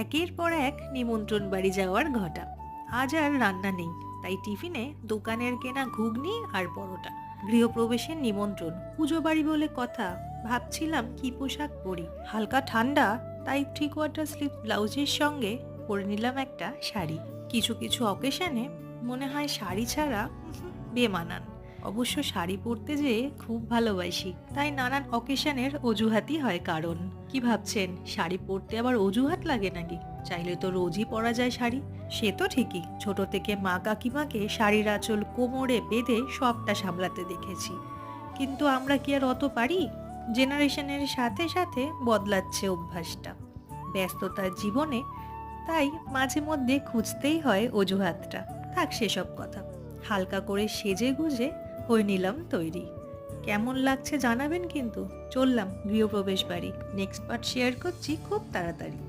একের পর এক নিমন্ত্রণ বাড়ি যাওয়ার ঘটা। আজ আর রান্না নেই, তাই টিফিনে দোকানের কেনা ঘুগনি আর পরোটা। গৃহপ্রবেশের নিমন্ত্রণ, পুজো বাড়ি বলে কথা। ভাবছিলাম কি পোশাক পরি। হালকা ঠান্ডা, তাই 3/4 স্লিভ ব্লাউজের সঙ্গে পরে নিলাম একটা শাড়ি। কিছু কিছু অকেশনে মনে হয় শাড়ি ছাড়া বেমানান। অবশ্য শাড়ি পরতে যেয়ে খুব ভালোবাসি, তাই নানান অকেশনের অজুহাতই হয় কারণ। কি ভাবছেন, শাড়ি পরতে আবার অজুহাত লাগে নাকি? চাইলে তো রোজই পরা যায় শাড়ি। সে তো ঠিকই, ছোট থেকে মা কাকিমাকে শাড়ির আঁচল কোমরে বেঁধে সবটা সামলাতে দেখেছি। কিন্তু আমরা কি আর অত পারি? জেনারেশনের সাথে সাথে বদলাচ্ছে অভ্যাসটা, ব্যস্ততার জীবনে। তাই মাঝে মধ্যে খুঁজতেই হয় অজুহাতটা। থাক সেসব কথা। হালকা করে সেজে গুজে হয়ে নিলাম তৈরি। কেমন লাগছে জানাবেন কিন্তু। চললাম গৃহপ্রবেশ বাড়ি। নেক্সট পার্ট শেয়ার করছি খুব তাড়াতাড়ি।